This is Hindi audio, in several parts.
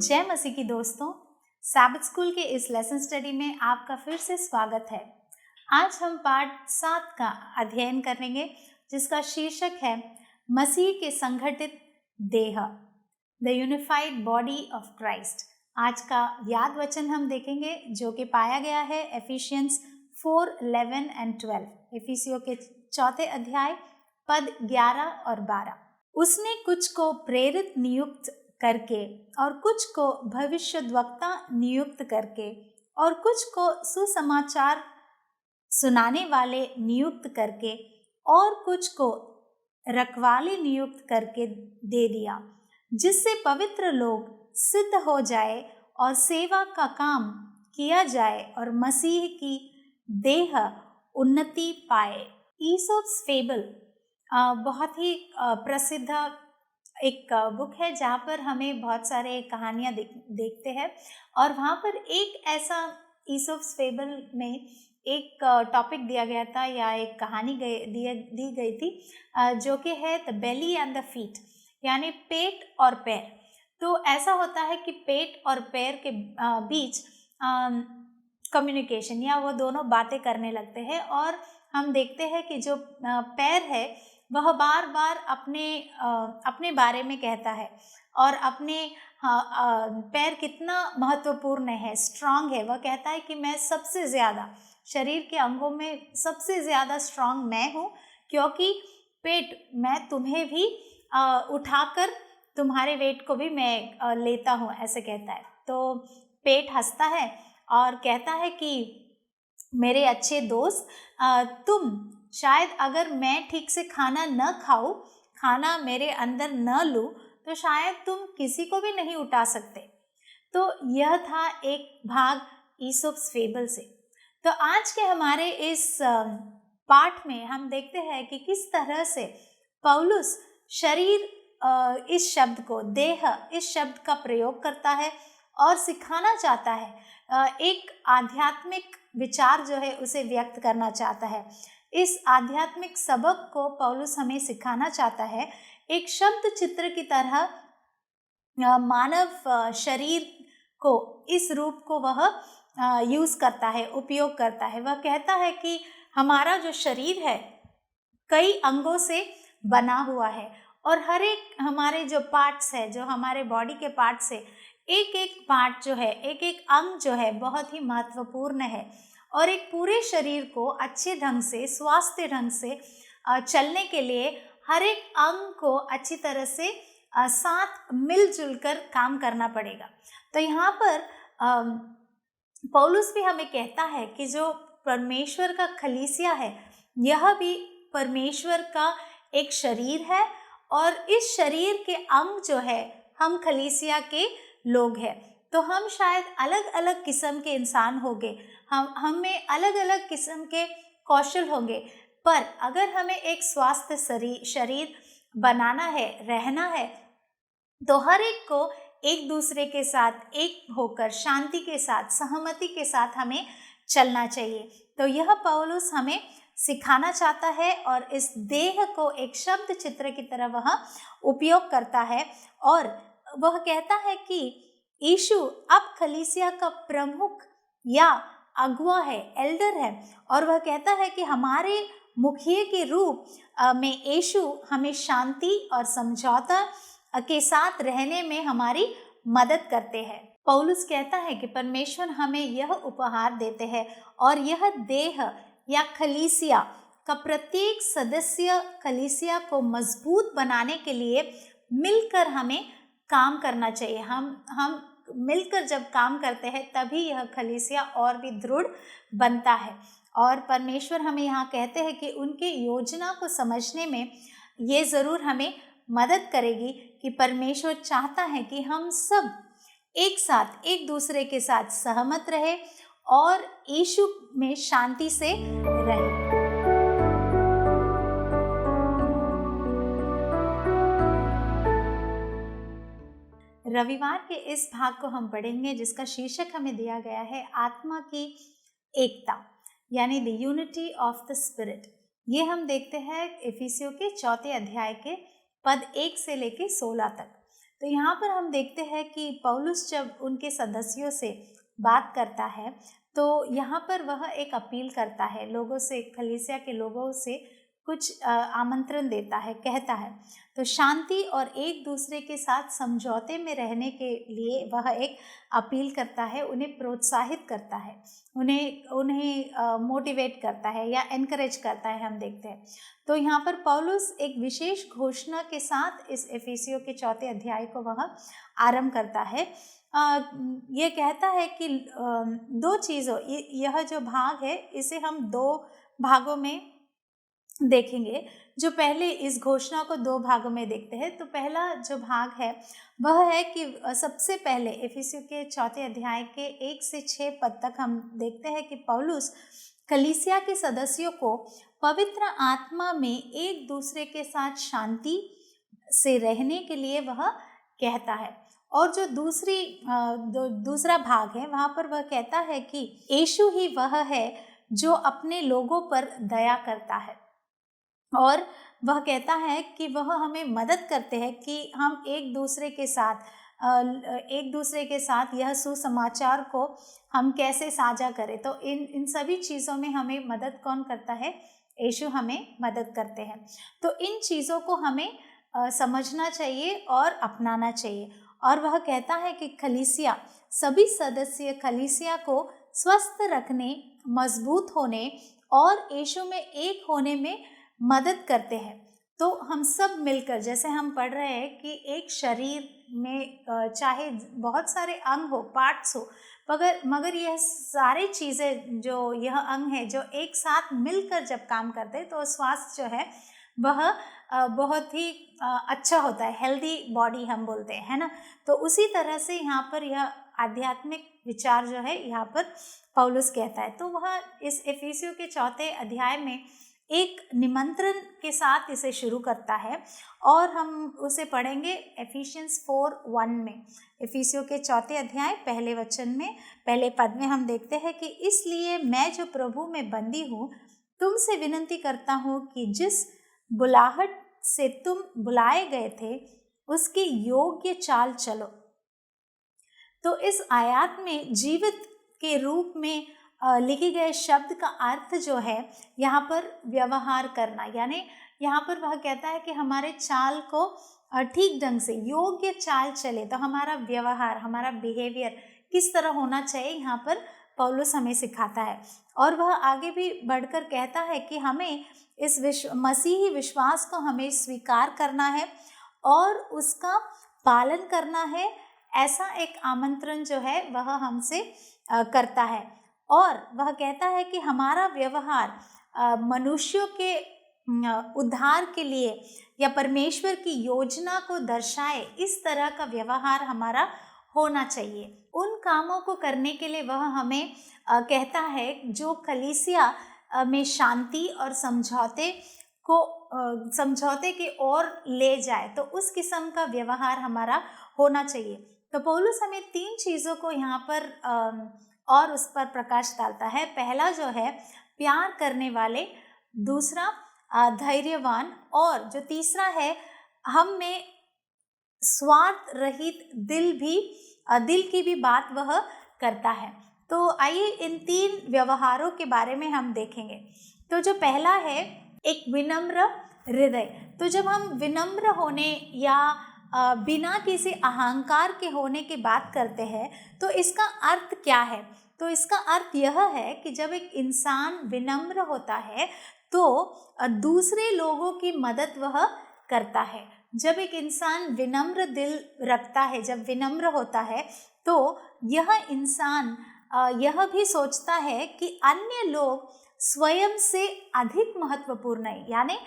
जय मसीह की दोस्तों, सैबथ स्कूल के इस लेसन स्टडी में आपका फिर से स्वागत है। आज हम पाठ 7 का अध्ययन करेंगे जिसका शीर्षक है मसीह के संगठित देह, the unified body of Christ. आज का याद वचन हम देखेंगे जो कि पाया गया है एफिशियंस 4:11 और 12, इफिसियों के 4 अध्याय पद 11 और 12। उसने कुछ को प्रेरित नियुक्त करके और कुछ को भविष्यद्वक्ता नियुक्त करके और कुछ को सुसमाचार सुनाने वाले नियुक्त करके और कुछ को रखवाले नियुक्त करके दे दिया, जिससे पवित्र लोग सिद्ध हो जाए और सेवा का काम किया जाए और मसीह की देह उन्नति पाए। ईसोप्स फेबल बहुत ही प्रसिद्ध एक बुक है जहाँ पर हमें बहुत सारे कहानियाँ देखते हैं, और वहाँ पर एक ऐसा ईसोप्स फेबल में एक टॉपिक दिया गया था या एक कहानी दी गई थी जो कि है the belly and the feet, यानी पेट और पैर। तो ऐसा होता है कि पेट और पैर के बीच कम्युनिकेशन या वो दोनों बातें करने लगते हैं, और हम देखते हैं कि जो पैर है वह बार बार अपने बारे में कहता है और अपने पैर कितना महत्वपूर्ण है, स्ट्रांग है। वह कहता है कि मैं सबसे ज़्यादा शरीर के अंगों में सबसे ज़्यादा स्ट्रांग मैं हूँ, क्योंकि पेट मैं तुम्हें भी उठाकर तुम्हारे वेट को भी मैं लेता हूँ, ऐसे कहता है। तो पेट हंसता है और कहता है कि मेरे अच्छे दोस्त, तुम शायद अगर मैं ठीक से खाना न खाऊं, खाना मेरे अंदर न लूं, तो शायद तुम किसी को भी नहीं उठा सकते। तो यह था एक भाग ईसोप्स फेबल से। तो आज के हमारे इस पाठ में हम देखते हैं कि किस तरह से पौलुस शरीर इस शब्द को, देह इस शब्द का प्रयोग करता है और सिखाना चाहता है, एक आध्यात्मिक विचार जो है उसे व्यक्त करना चाहता है। इस आध्यात्मिक सबक को पौलुस हमें सिखाना चाहता है। एक शब्द चित्र की तरह मानव शरीर को, इस रूप को वह यूज करता है, उपयोग करता है। वह कहता है कि हमारा जो शरीर है कई अंगों से बना हुआ है, और हर एक हमारे जो पार्ट्स है, जो हमारे बॉडी के पार्ट्स है, एक एक पार्ट जो है, एक एक अंग जो है बहुत ही महत्वपूर्ण है, और एक पूरे शरीर को अच्छे ढंग से, स्वास्थ्य ढंग से चलने के लिए हर एक अंग को अच्छी तरह से साथ मिलजुल कर काम करना पड़ेगा। तो यहाँ पर पौलुस भी हमें कहता है कि जो परमेश्वर का कलीसिया है, यह भी परमेश्वर का एक शरीर है, और इस शरीर के अंग जो है हम कलीसिया के लोग हैं। तो हम शायद अलग अलग किस्म के इंसान होंगे, हमें अलग अलग किस्म के कौशल होंगे, पर अगर हमें एक स्वास्थ्य शरीर बनाना है, रहना है, तो हर एक को एक दूसरे के साथ एक होकर शांति के साथ, सहमति के साथ हमें चलना चाहिए। तो यह पौलुस हमें सिखाना चाहता है, और इस देह को एक शब्द चित्र की तरह वह उपयोग करता है, और वह कहता है कि यीशु अब कलीसिया का प्रमुख या अगुआ है, एल्डर है, और वह कहता है कि हमारे मुखिया के रूप में यीशु हमें शांति और समझौता के साथ रहने में हमारी मदद करते हैं। पौलुस कहता है कि परमेश्वर हमें यह उपहार देते हैं, और यह देह या कलीसिया का प्रत्येक सदस्य कलीसिया को मजबूत बनाने के लिए मिलकर हमें काम करना चाहिए। हम मिलकर जब काम करते हैं तभी यह कलीसिया और भी दृढ़ बनता है। और परमेश्वर हमें यहाँ कहते हैं कि उनके योजना को समझने में ये ज़रूर हमें मदद करेगी कि परमेश्वर चाहता है कि हम सब एक साथ, एक दूसरे के साथ सहमत रहे और यीशु में शांति से रहे। रविवार के इस भाग को हम पढ़ेंगे जिसका शीर्षक हमें दिया गया है आत्मा की एकता, यानी the unity of the spirit. ये हम देखते हैं इफिसियों के 4 अध्याय के पद 1 से लेके 16 तक। तो यहाँ पर हम देखते हैं कि पौलुस जब उनके सदस्यों से बात करता है तो यहाँ पर वह एक अपील करता है लोगों से, कलीसिया के लोगों से कुछ आमंत्रण देता है, कहता है। तो शांति और एक दूसरे के साथ समझौते में रहने के लिए वह एक अपील करता है, उन्हें प्रोत्साहित करता है, उन्हें मोटिवेट करता है या एनकरेज करता है, हम देखते हैं। तो यहाँ पर पौलुस एक विशेष घोषणा के साथ इस एफिसियों के 4 अध्याय को वह आरंभ करता है। ये कहता है कि 2 चीज़ों, यह जो भाग है इसे हम 2 भागों में देखेंगे। जो पहले इस घोषणा को 2 भागों में देखते हैं। तो पहला जो भाग है वह है कि सबसे पहले एफिसियों के 4 अध्याय के 1 से 6 पद तक हम देखते हैं कि पौलुस कलीसिया के सदस्यों को पवित्र आत्मा में एक दूसरे के साथ शांति से रहने के लिए वह कहता है। और जो दूसरा भाग है वहाँ पर वह कहता है कि यीशु ही वह है जो अपने लोगों पर दया करता है, और वह कहता है कि वह हमें मदद करते हैं कि हम एक दूसरे के साथ यह सुसमाचार को हम कैसे साझा करें। तो इन सभी चीज़ों में हमें मदद कौन करता है? यीशु हमें मदद करते हैं। तो इन चीज़ों को हमें समझना चाहिए और अपनाना चाहिए। और वह कहता है कि कलीसिया, सभी सदस्य कलीसिया को स्वस्थ रखने, मजबूत होने और यीशु में एक होने में मदद करते हैं। तो हम सब मिलकर, जैसे हम पढ़ रहे हैं कि एक शरीर में चाहे बहुत सारे अंग हो, पार्ट्स हो, मगर यह सारी चीज़ें, जो यह अंग है, जो एक साथ मिलकर जब काम करते हैं तो स्वास्थ्य जो है वह बहुत ही अच्छा होता है, हेल्दी बॉडी हम बोलते हैं, है ना। तो उसी तरह से यहाँ पर यह आध्यात्मिक विचार जो है यहाँ पर पौलुस कहता है। तो वह इस एफिसियों के 4 अध्याय में एक निमंत्रण के साथ इसे शुरू करता है और हम उसे पढ़ेंगे एफिशियंस 4:1 में। एफिसियों के 4 अध्याय पहले वचन में, पहले पद में हम देखते हैं कि इसलिए मैं जो प्रभु में बंदी हूँ तुमसे विनती करता हूँ कि जिस बुलाहट से तुम बुलाए गए थे उसकी योग्य चाल चलो। तो इस आयत में जीवित के रूप में लिखे गए शब्द का अर्थ जो है यहाँ पर व्यवहार करना, यानी यहाँ पर वह कहता है कि हमारे चाल को ठीक ढंग से योग्य चाल चले। तो हमारा व्यवहार, हमारा बिहेवियर किस तरह होना चाहिए, यहाँ पर पौलुस हमें सिखाता है। और वह आगे भी बढ़कर कहता है कि हमें इस मसीही विश्वास को हमें स्वीकार करना है और उसका पालन करना है। ऐसा एक आमंत्रण जो है वह हमसे करता है। और वह कहता है कि हमारा व्यवहार मनुष्यों के उद्धार के लिए या परमेश्वर की योजना को दर्शाए, इस तरह का व्यवहार हमारा होना चाहिए। उन कामों को करने के लिए वह हमें कहता है जो कलीसिया में शांति और समझौते की ओर ले जाए, तो उस किस्म का व्यवहार हमारा होना चाहिए। तो पौलुस हमें 3 चीज़ों को यहाँ पर और उस पर प्रकाश डालता है। पहला जो है प्यार करने वाले, दूसरा धैर्यवान, और जो तीसरा है हम में स्वार्थ रहित दिल की भी बात वह करता है। तो आइए इन 3 व्यवहारों के बारे में हम देखेंगे। तो जो पहला है एक विनम्र हृदय। तो जब हम विनम्र होने या बिना किसी अहंकार के होने की बात करते हैं तो इसका अर्थ क्या है? तो इसका अर्थ यह है कि जब एक इंसान विनम्र होता है तो दूसरे लोगों की मदद वह करता है। जब एक इंसान विनम्र दिल रखता है, जब विनम्र होता है, तो यह इंसान यह भी सोचता है कि अन्य लोग स्वयं से अधिक महत्वपूर्ण है, यानी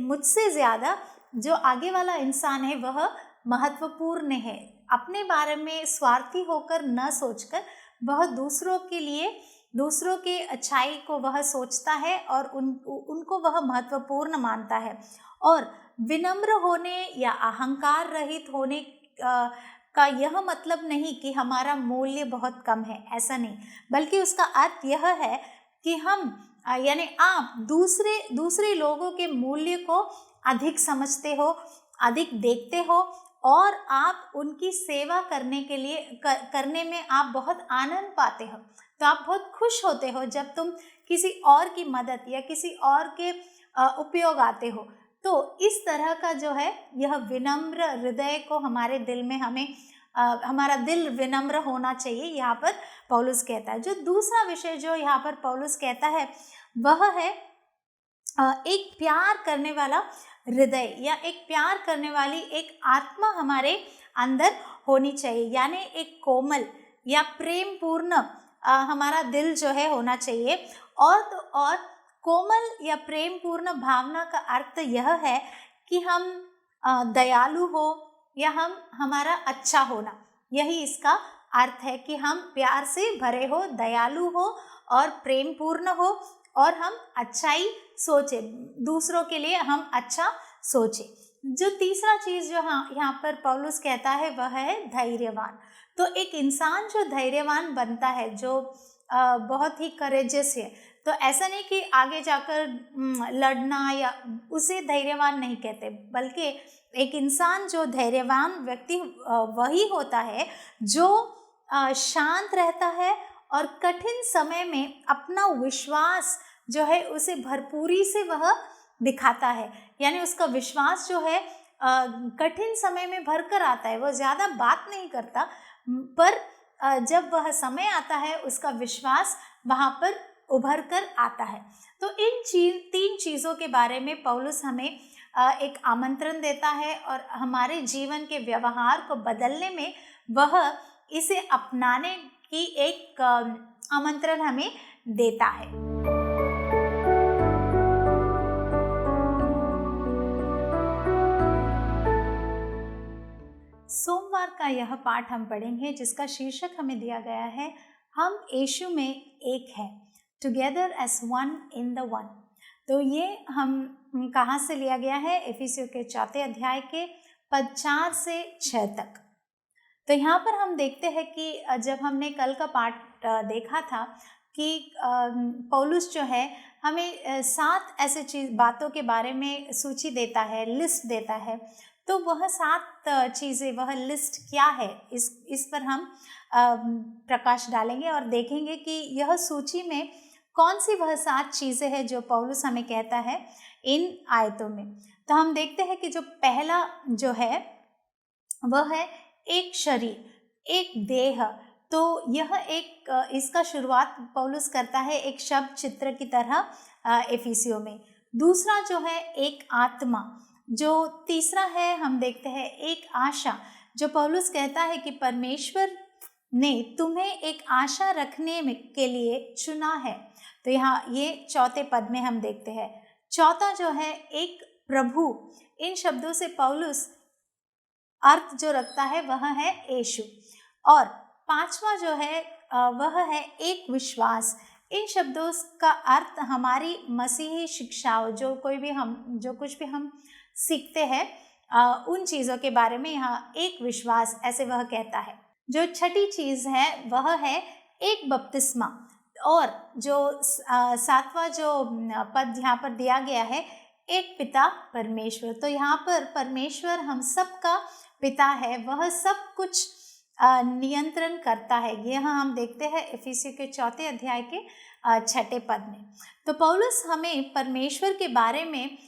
मुझसे ज़्यादा जो आगे वाला इंसान है वह महत्वपूर्ण है। अपने बारे में स्वार्थी होकर न सोचकर वह दूसरों के अच्छाई को वह सोचता है और उनको वह महत्वपूर्ण मानता है। और विनम्र होने या अहंकार रहित होने का यह मतलब नहीं कि हमारा मूल्य बहुत कम है, ऐसा नहीं, बल्कि उसका अर्थ यह है कि हम यानी आप दूसरे लोगों के मूल्य को अधिक समझते हो, अधिक देखते हो और आप उनकी सेवा करने के लिए करने में आप बहुत आनंद पाते हो। तो आप बहुत खुश होते हो जब तुम किसी और की मदद या किसी और के उपयोग आते हो। तो इस तरह का जो है यह विनम्र हृदय को हमारे दिल में हमारा दिल विनम्र होना चाहिए, यहाँ पर पौलुस कहता है। जो दूसरा विषय जो यहाँ पर पौलुस कहता है वह है एक प्यार करने वाला हृदय या एक प्यार करने वाली एक आत्मा हमारे अंदर होनी चाहिए, यानी एक कोमल या प्रेम पूर्ण हमारा दिल जो है होना चाहिए। और कोमल या प्रेम पूर्ण भावना का अर्थ यह है कि हम दयालु हो या हमारा अच्छा होना, यही इसका अर्थ है कि हम प्यार से भरे हो, दयालु हो और प्रेम पूर्ण हो और हम अच्छाई सोचे, दूसरों के लिए हम अच्छा सोचे। जो तीसरा चीज़ जो यहाँ पर पौलुस कहता है वह है धैर्यवान। तो एक इंसान जो धैर्यवान बनता है, जो बहुत ही करेजियस है, तो ऐसा नहीं कि आगे जाकर लड़ना या उसे धैर्यवान नहीं कहते, बल्कि एक इंसान जो धैर्यवान व्यक्ति वही होता है जो शांत रहता है और कठिन समय में अपना विश्वास जो है उसे भरपूरी से वह दिखाता है, यानी उसका विश्वास जो है कठिन समय में भरकर आता है। वो ज़्यादा बात नहीं करता, पर जब वह समय आता है उसका विश्वास वहाँ पर उभर कर आता है। तो इन तीन चीज़ों के बारे में पौलुस हमें एक आमंत्रण देता है और हमारे जीवन के व्यवहार को बदलने में वह इसे अपनाने की एक आमंत्रण हमें देता है। सोमवार का यह पाठ हम पढ़ेंगे जिसका शीर्षक हमें दिया गया है, हम यीशु में एक हैं, together as one in the one. तो ये हम कहाँ से लिया गया है? इफिसियों के 4 अध्याय के पद 4 से 6 तक। तो यहाँ पर हम देखते हैं कि जब हमने कल का पाठ देखा था कि पौलुस जो है हमें 7 ऐसे बातों के बारे में सूची देता है, लिस्ट देता है। तो वह 7 चीज़ें, वह लिस्ट क्या है, इस पर हम प्रकाश डालेंगे और देखेंगे कि यह सूची में कौन सी वह 7 चीज़ें हैं जो पौलुस हमें कहता है इन आयतों में। तो हम देखते हैं कि जो पहला जो है वह है एक शरीर, एक देह। तो यह एक इसका शुरुआत पौलुस करता है एक शब्द चित्र की तरह इफिसियों में। दूसरा जो है एक आत्मा। जो तीसरा है हम देखते हैं एक आशा, जो पौलुस कहता है कि परमेश्वर ने तुम्हें एक आशा रखने के लिए चुना है। तो यहाँ ये 4 पद में हम देखते हैं। चौथा जो है एक प्रभु। इन शब्दों से पौलुस अर्थ जो रखता है वह है यीशु। और 5वां जो है वह है एक विश्वास। इन शब्दों का अर्थ हमारी मसीही शिक्षाओं, जो कुछ भी हम सीखते हैं उन चीज़ों के बारे में यहाँ एक विश्वास ऐसे वह कहता है। जो 6ठी चीज़ है वह है एक बपतिस्मा। और जो 7वां जो पद यहाँ पर दिया गया है एक पिता परमेश्वर। तो यहाँ पर परमेश्वर हम सब का पिता है, वह सब कुछ नियंत्रण करता है। यह हम देखते हैं इफिसियों के 4 अध्याय के 6 पद में। तो पौलुस हमें परमेश्वर के बारे में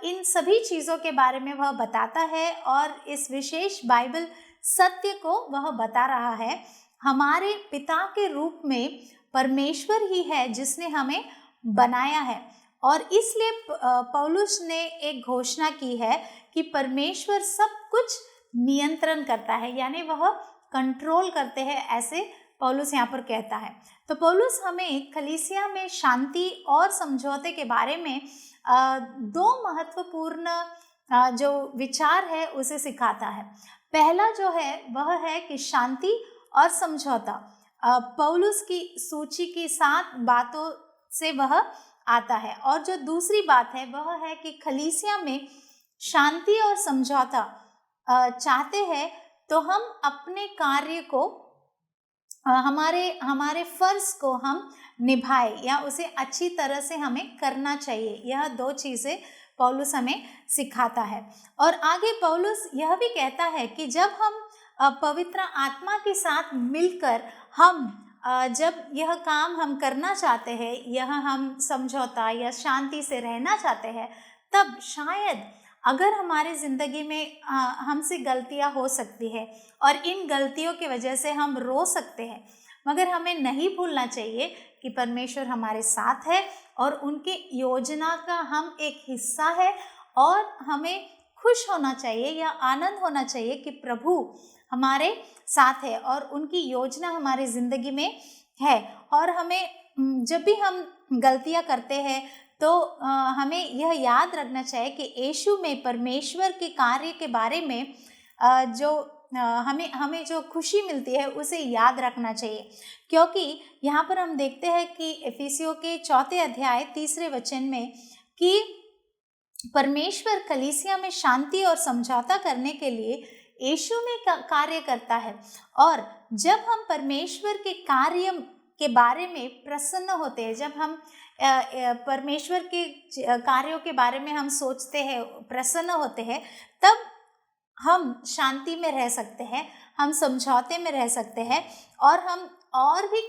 इन सभी चीज़ों के बारे में वह बताता है और इस विशेष बाइबल सत्य को वह बता रहा है। हमारे पिता के रूप में परमेश्वर ही है जिसने हमें बनाया है, और इसलिए पौलुस ने एक घोषणा की है कि परमेश्वर सब कुछ नियंत्रण करता है, यानी वह कंट्रोल करते हैं, ऐसे पौलुस यहाँ पर कहता है। तो पौलुस हमें कलीसिया में शांति और समझौते के बारे में 2 महत्वपूर्ण जो विचार है उसे सिखाता है। पहला जो है वह है कि शांति और समझौता पौलुस की सूची की 7 बातों से वह आता है। और जो दूसरी बात है वह है कि कलीसिया में शांति और समझौता चाहते हैं तो हम अपने कार्य को हमारे फर्ज को हम निभाए या उसे अच्छी तरह से हमें करना चाहिए। यह 2 चीज़ें पौलुस हमें सिखाता है। और आगे पौलुस यह भी कहता है कि जब हम पवित्र आत्मा के साथ मिलकर हम जब यह काम हम करना चाहते हैं, यह हम समझौता या शांति से रहना चाहते हैं, तब शायद अगर हमारे ज़िंदगी में हमसे गलतियां हो सकती है और इन गलतियों की वजह से हम रो सकते हैं, मगर हमें नहीं भूलना चाहिए कि परमेश्वर हमारे साथ है और उनके योजना का हम एक हिस्सा है। और हमें खुश होना चाहिए या आनंद होना चाहिए कि प्रभु हमारे साथ है और उनकी योजना हमारी ज़िंदगी में है। और हमें जब भी हम गलतियां करते हैं तो हमें यह याद रखना चाहिए कि यीशु में परमेश्वर के कार्य के बारे में जो हमें जो खुशी मिलती है उसे याद रखना चाहिए। क्योंकि यहाँ पर हम देखते हैं कि इफिसियों के 4 अध्याय 3 वचन में कि परमेश्वर कलीसिया में शांति और समझौता करने के लिए यीशु में कार्य करता है। और जब हम परमेश्वर के कार्य के बारे में प्रसन्न होते हैं, जब हम परमेश्वर के कार्यों के बारे में हम सोचते हैं, प्रसन्न होते हैं, तब हम शांति में रह सकते हैं, हम समझौते में रह सकते हैं और हम और भी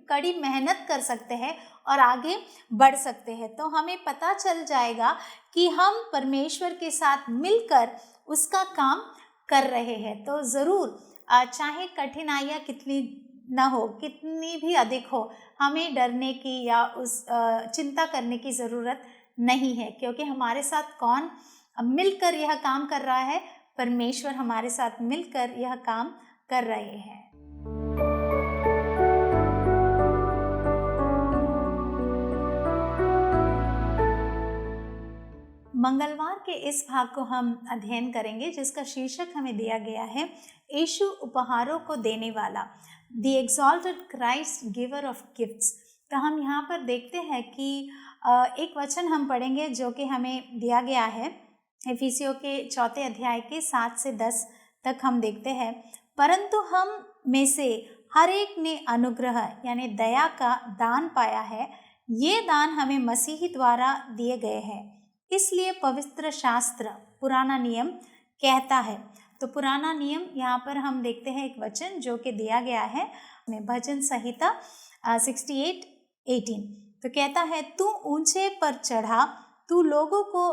कड़ी मेहनत कर सकते हैं और आगे बढ़ सकते हैं। तो हमें पता चल जाएगा कि हम परमेश्वर के साथ मिलकर उसका काम कर रहे हैं। तो ज़रूर चाहे कठिनाइयाँ कितनी ना हो, कितनी भी अधिक हो, हमें डरने की या उस चिंता करने की ज़रूरत नहीं है, क्योंकि हमारे साथ कौन मिलकर यह काम कर रहा है? परमेश्वर हमारे साथ मिलकर यह काम कर रहे हैं। मंगलवार के इस भाग को हम अध्ययन करेंगे जिसका शीर्षक हमें दिया गया है यीशु उपहारों को देने वाला, the exalted Christ giver of gifts. तो हम यहाँ पर देखते हैं कि एक वचन हम पढ़ेंगे जो कि हमें दिया गया है इफिसियों के 4 अध्याय के 7 से 10 तक। हम देखते हैं, परंतु हम में से हर एक ने अनुग्रह यानी दया का दान पाया है, ये दान हमें मसीही द्वारा दिए गए हैं। इसलिए पवित्र शास्त्र पुराना नियम कहता है। तो पुराना नियम यहाँ पर हम देखते हैं एक वचन जो कि दिया गया है भजन संहिता 68:18। तो कहता है, तू ऊंचे पर चढ़ा, तू लोगों को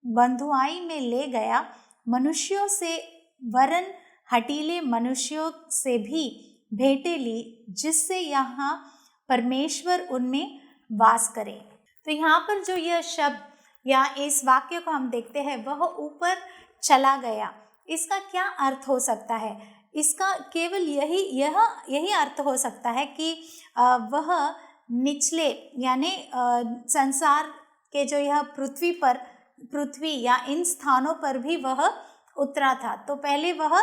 बंधुआई में ले गया, मनुष्यों से वरन हठीले मनुष्यों से भी भेंटें ली, जिससे यहाँ परमेश्वर उनमें वास करे। तो यहाँ पर जो यह शब्द या इस वाक्य को हम देखते हैं, वह ऊपर चला गया। इसका क्या अर्थ हो सकता है? इसका केवल यही अर्थ हो सकता है कि वह निचले यानी संसार के जो यह पृथ्वी या इन स्थानों पर भी वह उतरा था। तो पहले वह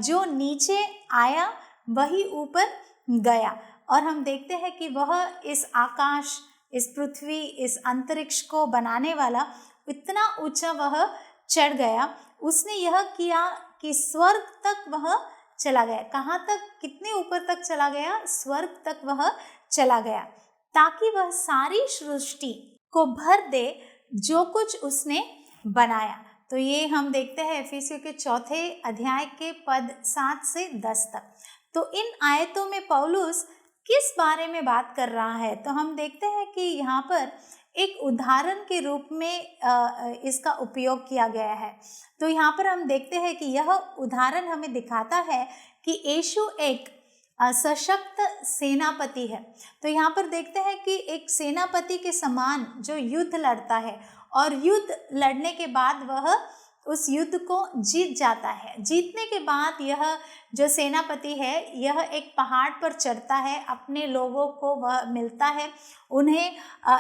जो नीचे आया वही ऊपर गया। और हम देखते हैं कि वह इस आकाश, इस पृथ्वी, इस अंतरिक्ष को बनाने वाला इतना ऊंचा वह चढ़ गया। उसने यह किया कि स्वर्ग तक वह चला गया। कहाँ तक? कितने ऊपर तक चला गया? स्वर्ग तक वह चला गया, ताकि वह सारी सृष्टि को भर दे जो कुछ उसने बनाया। तो ये हम देखते हैं इफिसियों के 4 अध्याय के पद 7 से 10 तक। तो इन आयतों में पौलुस किस बारे में बात कर रहा है? तो हम देखते हैं कि यहाँ पर एक उदाहरण के रूप में इसका उपयोग किया गया है। तो यहाँ पर हम देखते हैं कि यह उदाहरण हमें दिखाता है कि यीशु एक सशक्त सेनापति है। तो यहाँ पर देखते हैं कि एक सेनापति के समान जो युद्ध लड़ता है और युद्ध लड़ने के बाद वह उस युद्ध को जीत जाता है। जीतने के बाद यह जो सेनापति है यह एक पहाड़ पर चढ़ता है, अपने लोगों को वह मिलता है, उन्हें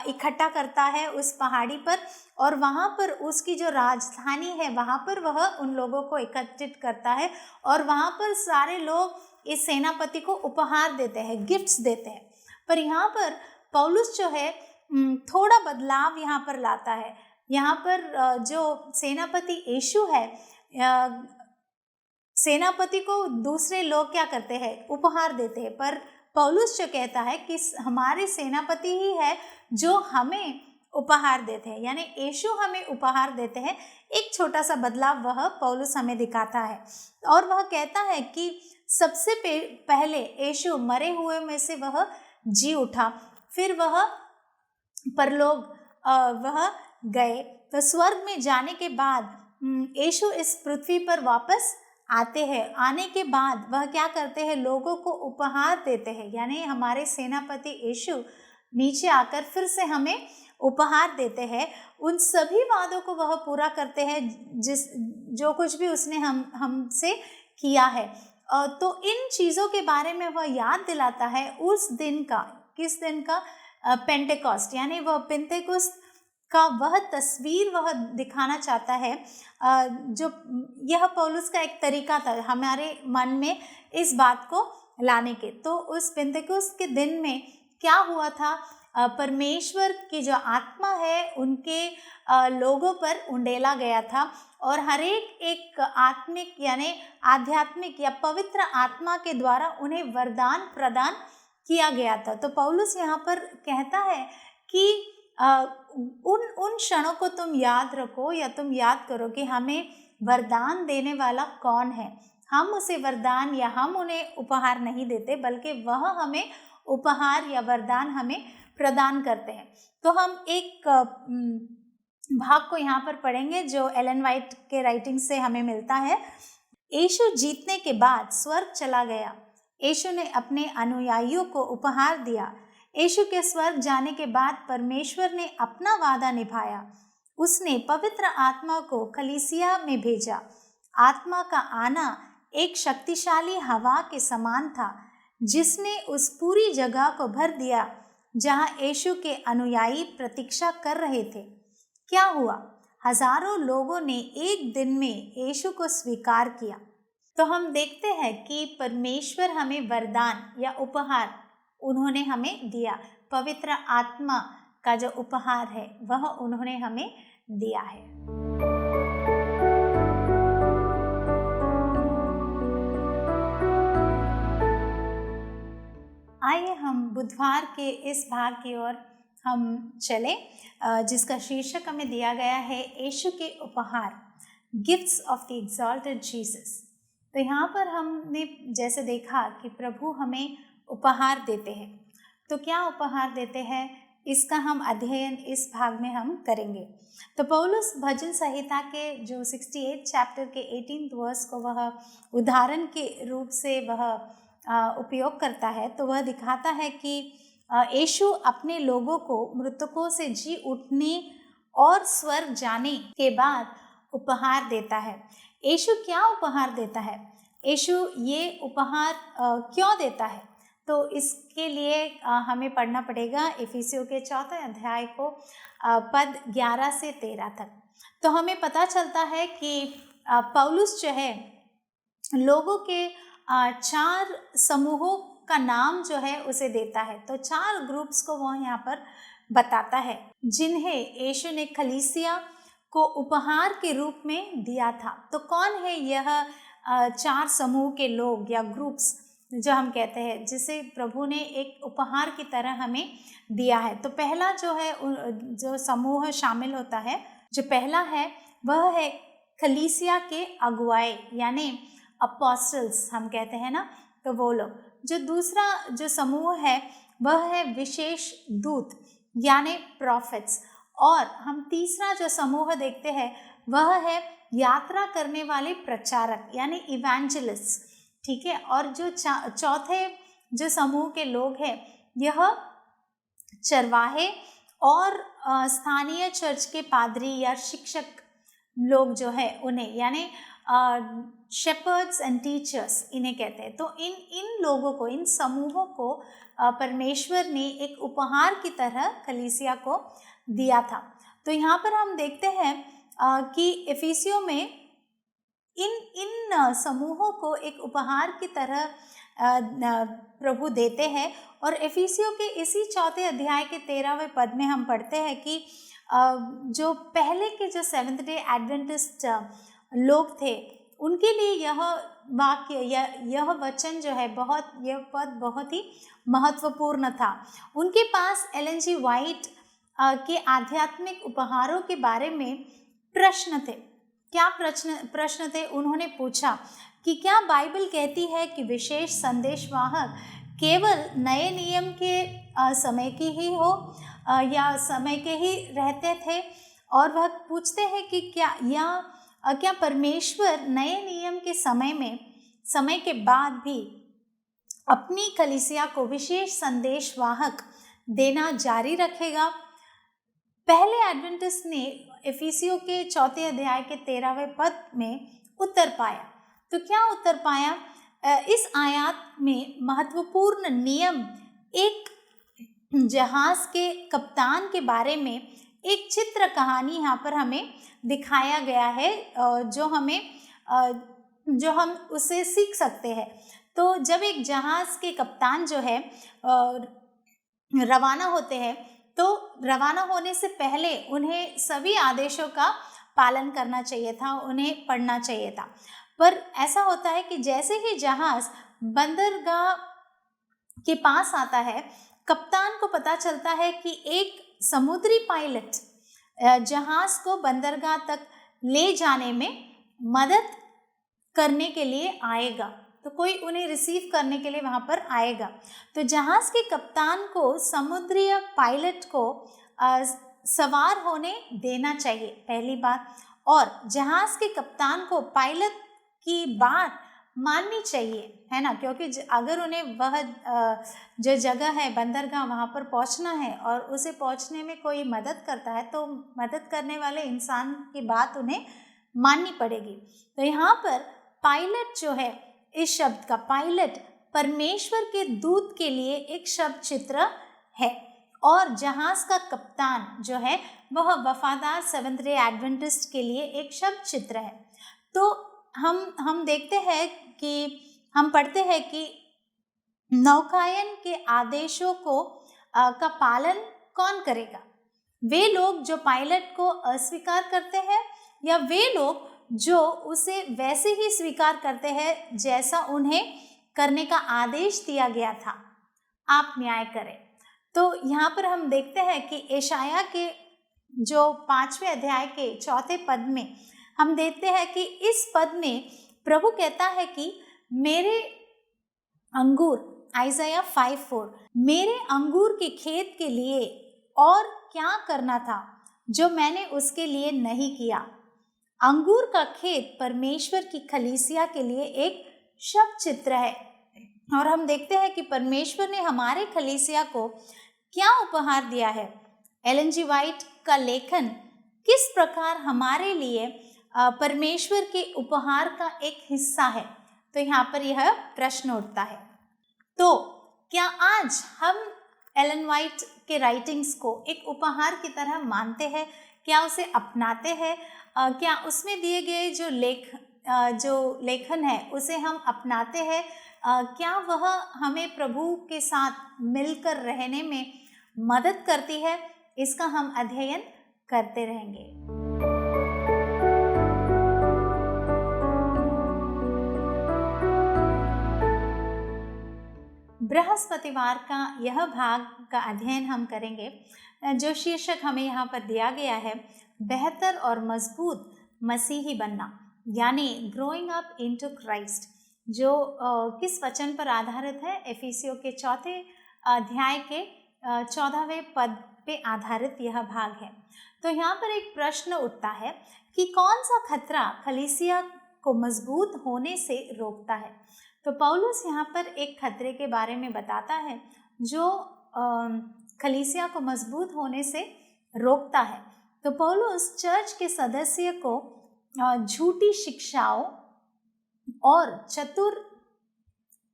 इकट्ठा करता है उस पहाड़ी पर, और वहाँ पर उसकी जो राजधानी है वहाँ पर वह उन लोगों को एकत्रित करता है और वहाँ पर सारे लोग इस सेनापति को उपहार देते हैं, गिफ्ट्स देते हैं। पर यहाँ पर पौलुस जो है थोड़ा बदलाव यहाँ पर लाता है। यहाँ पर जो सेनापति यीशु है, सेनापति को दूसरे लोग क्या करते हैं? उपहार देते हैं। पर पौलुस जो कहता है कि हमारे सेनापति ही है जो हमें उपहार देते हैं, यानी यीशु हमें उपहार देते हैं। एक छोटा सा बदलाव वह पौलुस हमें दिखाता है और वह कहता है कि सबसे पहले यीशु मरे हुए में से वह जी उठा, फिर वह परलोक वह गए। तो स्वर्ग में जाने के बाद यीशु इस पृथ्वी पर वापस आते हैं। आने के बाद वह क्या करते हैं, लोगों को उपहार देते हैं, यानी हमारे सेनापति यीशु नीचे आकर फिर से हमें उपहार देते हैं। उन सभी वादों को वह पूरा करते हैं जो कुछ भी उसने हमसे किया है। तो इन चीज़ों के बारे में वह याद दिलाता है उस दिन का, किस दिन का, पेंटेकोस्ट, यानी वह पेंटेकोस्ट का वह तस्वीर वह दिखाना चाहता है। जो यह पौलुस का एक तरीका था हमारे मन में इस बात को लाने के। तो उस पेंटेकोस्ट के दिन में क्या हुआ था, परमेश्वर की जो आत्मा है उनके लोगों पर उंडेला गया था और हर एक आत्मिक यानी आध्यात्मिक या पवित्र आत्मा के द्वारा उन्हें वरदान प्रदान किया गया था। तो पौलुस यहाँ पर कहता है कि उन क्षणों को तुम याद रखो या तुम याद करो कि हमें वरदान देने वाला कौन है। हम उसे वरदान या हम उन्हें उपहार नहीं देते, बल्कि वह हमें उपहार या वरदान हमें प्रदान करते हैं। तो हम एक भाग को यहाँ पर पढ़ेंगे जो एलन वाइट के राइटिंग से हमें मिलता है। यीशु जीतने के बाद स्वर्ग चला गया। यीशु ने अपने अनुयायियों को उपहार दिया। यीशु के स्वर्ग जाने के बाद परमेश्वर ने अपना वादा निभाया। उसने पवित्र आत्मा को कलीसिया में भेजा। आत्मा का आना एक शक्तिशाली हवा के समान था जिसने उस पूरी जगह को भर दिया जहां यीशु के अनुयायी प्रतीक्षा कर रहे थे। क्या हुआ? हजारों लोगों ने एक दिन में यीशु को स्वीकार किया। तो हम देखते हैं कि परमेश्वर हमें वरदान या उपहार उन्होंने हमें दिया। पवित्र आत्मा का जो उपहार है वह उन्होंने हमें दिया है। आइए हम बुधवार के इस भाग की ओर हम चले, जिसका शीर्षक हमें दिया गया है यीशु के उपहार, gifts of the exalted Jesus. तो यहाँ पर हमने जैसे देखा कि प्रभु हमें उपहार देते हैं। तो क्या उपहार देते हैं, इसका हम अध्ययन इस भाग में हम करेंगे। तो पौलुस भजन संहिता के जो 68 चैप्टर के 18 वर्स को वह उदाहरण के रूप से वह उपयोग करता है। तो वह दिखाता है कि यीशु अपने लोगों को मृतकों से जी उठने और स्वर्ग जाने के बाद उपहार देता है। यीशु क्या उपहार देता है, यीशु ये उपहार क्यों देता है? तो इसके लिए हमें पढ़ना पड़ेगा इफिसियों के 4 अध्याय को पद 11 से 13 तक। तो हमें पता चलता है कि पौलुस जो है लोगों के 4 समूहों का नाम जो है उसे देता है। तो 4 ग्रुप्स को वो यहाँ पर बताता है जिन्हें यीशु ने कलीसिया को उपहार के रूप में दिया था। तो कौन है यह 4 समूह के लोग या ग्रुप्स जो हम कहते हैं, जिसे प्रभु ने एक उपहार की तरह हमें दिया है? तो पहला जो है जो समूह शामिल होता है, जो पहला है वह है कलीसिया के अगुवाए यानी अपोस्टल्स हम कहते हैं ना, तो वो लोग। जो दूसरा जो समूह है वह है विशेष दूत यानी प्रॉफिट्स। और हम तीसरा जो समूह देखते हैं वह है यात्रा करने वाले प्रचारक यानी इवेंजलिस्ट, ठीक है। और जो चौथे जो समूह के लोग हैं यह चरवाहे और स्थानीय चर्च के पादरी या शिक्षक लोग जो है उन्हें, यानी शेपर्ड्स एंड टीचर्स इन्हें कहते हैं। तो इन लोगों को, इन समूहों को परमेश्वर ने एक उपहार की तरह कलीसिया को दिया था। तो यहाँ पर हम देखते हैं कि इफिसियों में इन समूहों को एक उपहार की तरह प्रभु देते हैं। और इफिसियों के इसी 4 अध्याय के 13वें पद में हम पढ़ते हैं कि जो पहले के जो सेवेंथ डे एडवेंटिस्ट लोग थे उनके लिए यह वाक्य या यह वचन जो है यह पद बहुत ही महत्वपूर्ण था। उनके पास एलन जी वाइट के आध्यात्मिक उपहारों के बारे में प्रश्न थे। क्या प्रश्न थे? उन्होंने पूछा कि क्या बाइबल कहती है कि विशेष संदेशवाहक केवल नए नियम के समय की ही हो या समय के ही रहते थे? और वह पूछते हैं कि क्या परमेश्वर नए नियम के समय के बाद भी अपनी कलीसिया को विशेष संदेशवाहक देना जारी रखेगा? पहले एडवेंटिस्ट ने इफिसियों के 4 अध्याय के 13वें पद में उत्तर पाया। तो क्या उत्तर पाया? इस आयत में महत्वपूर्ण नियम एक जहाज के कप्तान के बारे में एक चित्र कहानी यहाँ पर हमें दिखाया गया है, जो हम उससे सीख सकते हैं। तो जब एक जहाज के कप्तान जो है रवाना होते हैं, तो रवाना होने से पहले उन्हें सभी आदेशों का पालन करना चाहिए था, उन्हें पढ़ना चाहिए था। पर ऐसा होता है कि जैसे ही जहाज बंदरगाह के पास आता है, कप्तान को पता चलता है कि एक समुद्री पायलट जहाज को बंदरगाह तक ले जाने में मदद करने के लिए आएगा, तो कोई उन्हें रिसीव करने के लिए वहाँ पर आएगा। तो जहाज के कप्तान को समुद्री पायलट को सवार होने देना चाहिए, पहली बात। और जहाज के कप्तान को पायलट की बात माननी चाहिए, है ना, क्योंकि अगर उन्हें वह जो जगह है बंदरगाह वहाँ पर पहुँचना है और उसे पहुँचने में कोई मदद करता है, तो मदद करने वाले इंसान की बात उन्हें माननी पड़ेगी। तो यहाँ पर पायलट जो है, इस शब्द का पायलट परमेश्वर के दूत के लिए एक शब्द चित्र है, और जहाज का कप्तान जो है वह वफादार सेवेंथ डे एडवेंटिस्ट के लिए एक शब्द चित्र है। तो हम देखते हैं कि हम पढ़ते हैं कि नौकायन के आदेशों का पालन कौन करेगा? वे लोग जो पायलट को अस्वीकार करते हैं, या वे लोग जो उसे वैसे ही स्वीकार करते हैं जैसा उन्हें करने का आदेश दिया गया था? आप न्याय करें। तो यहाँ पर हम देखते हैं कि यशायाह के जो 5वें अध्याय के 4 पद में हम देखते हैं कि इस पद में प्रभु कहता है कि मेरे अंगूर, आइज़ाया 5:4, मेरे अंगूर के खेत के लिए और क्या करना था जो मैंने उसके लिए नहीं किया। अंगूर का खेत परमेश्वर की कलीसिया के लिए एक शब्द चित्र है, और हम देखते हैं कि परमेश्वर ने हमारे कलीसिया को क्या उपहार दिया है। एलन जी वाइट का लेखन किस प्रकार हमारे लिए परमेश्वर के उपहार का एक हिस्सा है। तो यहाँ पर यह प्रश्न उठता है, तो क्या आज हम एलन वाइट के राइटिंग्स को एक उपहार की तरह मानते हैं? क्या उसे अपनाते हैं? क्या उसमें दिए गए जो लेखन है उसे हम अपनाते हैं? क्या वह हमें प्रभु के साथ मिलकर रहने में मदद करती है? इसका हम अध्ययन करते रहेंगे। बृहस्पतिवार का यह भाग का अध्ययन हम करेंगे, जो शीर्षक हमें यहाँ पर दिया गया है, बेहतर और मजबूत मसीही बनना, यानी ग्रोइंग अप इनटू क्राइस्ट, जो किस वचन पर आधारित है? इफिसियों के 4 अध्याय के 14वें पद पे आधारित यह भाग है। तो यहाँ पर एक प्रश्न उठता है कि कौन सा खतरा कलीसिया को मजबूत होने से रोकता है? तो पौलुस यहाँ पर एक खतरे के बारे में बताता है जो कलीसिया को मजबूत होने से रोकता है। तो पौलुस चर्च के सदस्य को झूठी शिक्षाओं और चतुर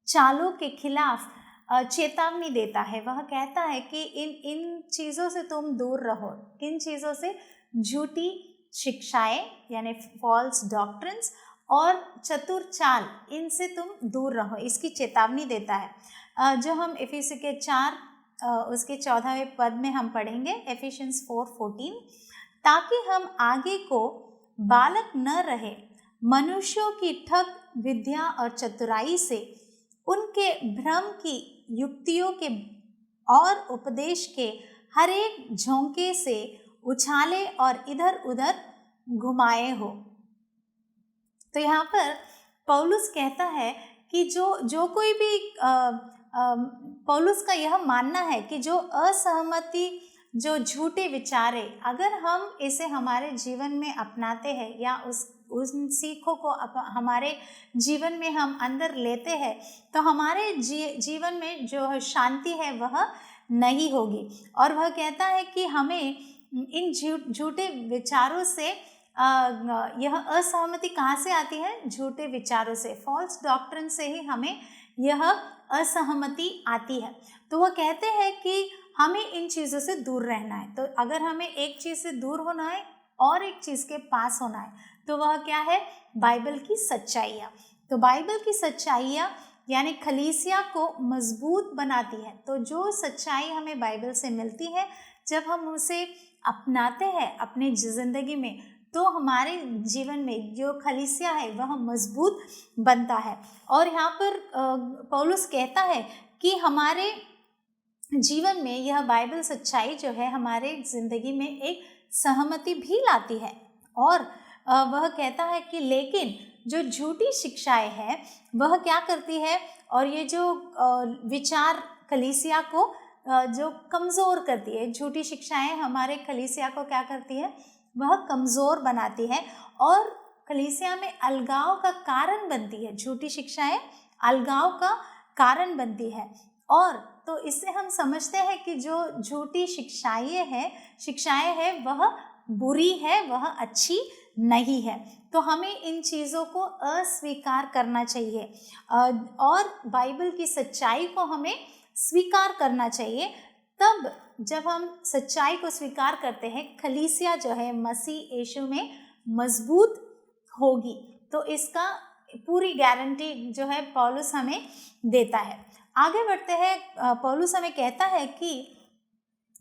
चालों के खिलाफ चेतावनी देता है। वह कहता है कि इन चीज़ों से तुम दूर रहो। किन चीज़ों से? झूठी शिक्षाएं यानी फॉल्स डॉक्ट्रिन्स और चतुर चाल, इनसे तुम दूर रहो, इसकी चेतावनी देता है, जो हम इफिसी के 4 उसके 14वें पद में हम पढ़ेंगे, एफिशियंस 4:14, ताकि हम आगे को बालक न रहे, मनुष्यों की ठग विद्या और चतुराई से, उनके भ्रम की युक्तियों के और उपदेश के हर एक झोंके से उछाले और इधर उधर घुमाए हो। तो यहाँ पर पौलुस कहता है कि जो कोई भी पौलुस का यह मानना है कि जो असहमति, जो झूठे विचार है, अगर हम इसे हमारे जीवन में अपनाते हैं या उन सीखों को हमारे जीवन में हम अंदर लेते हैं, तो हमारे जीवन में जो शांति है वह नहीं होगी। और वह कहता है कि हमें इन झूठे विचारों से यह असहमति कहाँ से आती है? झूठे विचारों से, फॉल्स डॉक्ट्रिन से ही हमें यह असहमति आती है। तो वह कहते हैं कि हमें इन चीज़ों से दूर रहना है। तो अगर हमें एक चीज़ से दूर होना है और एक चीज़ के पास होना है, तो वह क्या है? बाइबल की सच्चाइयाँ। तो बाइबल की सच्चाइयाँ यानी कलीसिया को मजबूत बनाती है। तो जो सच्चाई हमें बाइबल से मिलती है, जब हम उसे अपनाते हैं अपनी ज़िंदगी में, तो हमारे जीवन में जो कलीसिया है वह मजबूत बनता है। और यहाँ पर पौलुस कहता है कि हमारे जीवन में यह बाइबल सच्चाई जो है हमारे ज़िंदगी में एक सहमति भी लाती है। और वह कहता है कि लेकिन जो झूठी शिक्षाएं हैं वह क्या करती है, और ये जो विचार कलीसिया को जो कमज़ोर करती है, झूठी शिक्षाएं हमारे कलीसिया को क्या करती है? वह कमज़ोर बनाती है और कलीसिया में अलगाव का कारण बनती है। झूठी शिक्षाएं अलगाव का कारण बनती है। और तो इससे हम समझते हैं कि जो झूठी शिक्षाएं हैं वह बुरी है, वह अच्छी नहीं है। तो हमें इन चीज़ों को अस्वीकार करना चाहिए और बाइबल की सच्चाई को हमें स्वीकार करना चाहिए। तब जब हम सच्चाई को स्वीकार करते हैं, कलीसिया जो है मसीह यीशु में मजबूत होगी। तो इसका पूरी गारंटी जो है पौलुस हमें देता है। आगे बढ़ते हैं। पौलुस हमें कहता है कि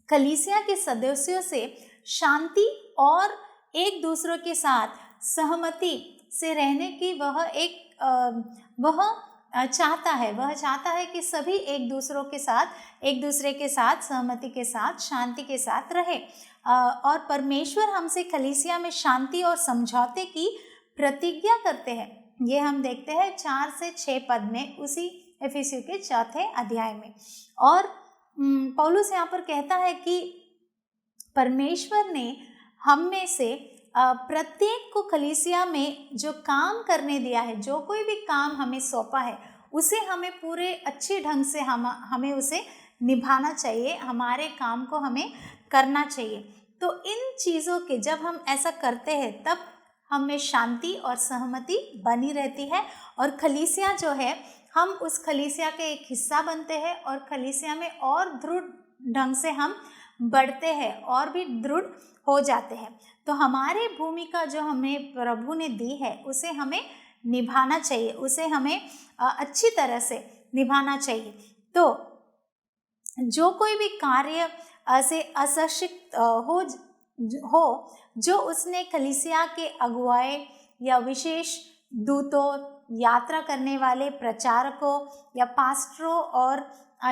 कलीसिया के सदस्यों से शांति और एक दूसरे के साथ सहमति से रहने की वह चाहता है कि सभी एक दूसरे के साथ सहमति के साथ, शांति के साथ रहे। और परमेश्वर हमसे कलीसिया में शांति और समझौते की प्रतिज्ञा करते हैं। ये हम देखते हैं 4 से 6 पद में, उसी इफिसियों के 4थे अध्याय में। और पौलुस यहाँ पर कहता है कि परमेश्वर ने हम में से प्रत्येक को कलीसिया में जो काम करने दिया है, जो कोई भी काम हमें सौंपा है, उसे हमें पूरे अच्छे ढंग से हमें उसे निभाना चाहिए, हमारे काम को हमें करना चाहिए। तो इन चीज़ों के जब हम ऐसा करते हैं तब हमें शांति और सहमति बनी रहती है। और कलीसिया जो है, हम उस कलीसिया के एक हिस्सा बनते हैं और कलीसिया में और दृढ़ ढंग से हम बढ़ते हैं और भी दृढ़ हो जाते हैं। तो हमारी भूमिका जो हमें प्रभु ने दी है उसे हमें निभाना चाहिए, उसे हमें अच्छी तरह से निभाना चाहिए। तो जो कोई भी कार्य से अशिक्षित हो जो उसने कलीसिया के अगुवाए या विशेष दूतों, यात्रा करने वाले प्रचारकों या पास्टरों और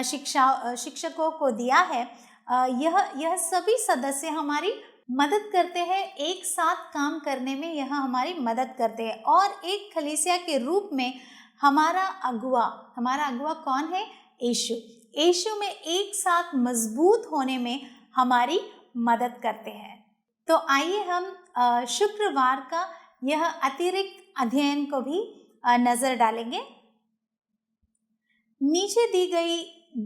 शिक्षकों को दिया है, यह सभी सदस्य हमारी मदद करते हैं, एक साथ काम करने में यह हमारी मदद करते हैं। और एक कलीसिया के रूप में हमारा अगुवा कौन है? यीशु में एक साथ मजबूत होने में हमारी मदद करते हैं। तो आइए हम शुक्रवार का यह अतिरिक्त अध्ययन को भी नज़र डालेंगे। नीचे दी गई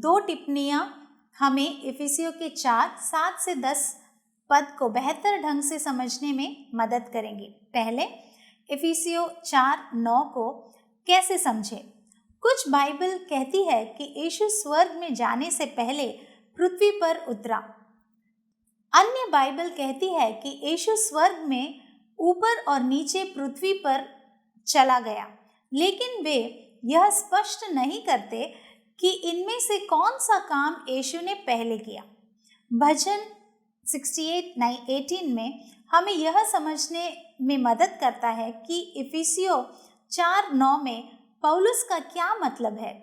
2 टिप्पणियाँ हमें इफिसियों के 4:7 से 10 पद को बेहतर ढंग से समझने में मदद करेंगी। पहले इफिसियों 4:9 को कैसे समझें? कुछ बाइबल कहती है कि यीशु स्वर्ग में जाने से पहले पृथ्वी पर उतरा। अन्य बाइबल कहती है कि यीशु स्वर्ग में ऊपर और नीचे पृथ्वी पर चला गया, लेकिन वे यह स्पष्ट नहीं करते कि इनमें से कौन सा काम यीशु ने पहले किया। भजन 68:18 में हमें यह समझने में मदद करता है कि इफिसियों 4:9 में पौलुस का क्या मतलब है।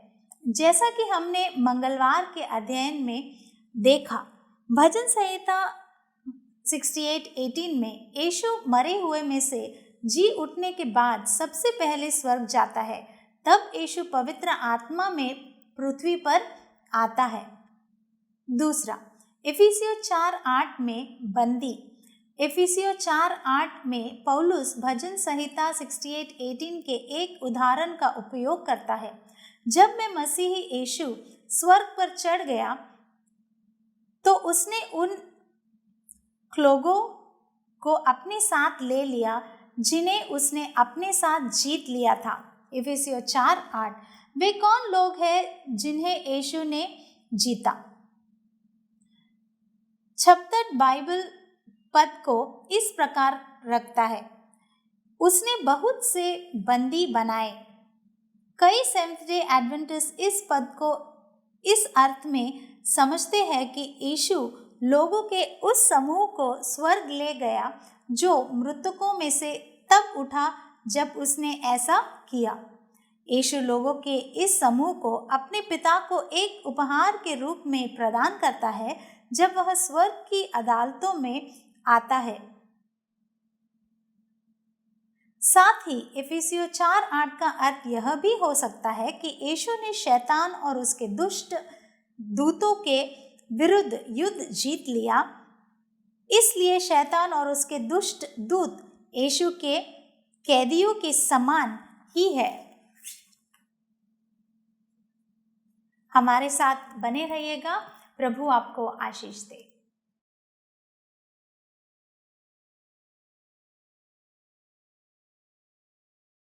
जैसा कि हमने मंगलवार के अध्ययन में देखा, भजन संहिता 68:18 में यीशु मरे हुए में से जी उठने के बाद सबसे पहले स्वर्ग जाता है। तब यीशु पवित्र आत्मा में पृथ्वी पर आता है। दूसरा, इफिसियों 4:8 में बंदी। इफिसियों 4:8 में पौलुस भजन संहिता 68:18 के एक उदाहरण का उपयोग करता है। जब मैं मसीही यीशु स्वर्ग पर चढ़ गया तो उसने उन लोगों को अपने साथ ले लिया जिन्हें उसने अपने साथ जीत लिया था। इफिसियों 4:8। वे कौन लोग हैं जिन्हें यीशु ने जीता? 76 बाइबल पद को इस प्रकार रखता है, उसने बहुत से बंदी बनाए। कई सेवेंथ डे एडवेंटिस्ट इस पद को इस अर्थ में समझते हैं कि यीशु लोगों के उस समूह को स्वर्ग ले गया जो मृतकों में से तब उठा जब उसने ऐसा किया। यीशु लोगों के इस समूह को अपने पिता को एक उपहार के रूप में प्रदान करता है जब वह स्वर्ग की अदालतों में आता है। साथ ही इफिसियों 4:8 का अर्थ यह भी हो सकता है कि यीशु ने शैतान और उसके दुष्ट दूतों के विरुद्ध युद्ध जीत लिया, इसलिए शैतान और उसके दुष्ट दूत यीशु के कैदियों के समान ही है। हमारे साथ बने रहिएगा। प्रभु आपको आशीष दे।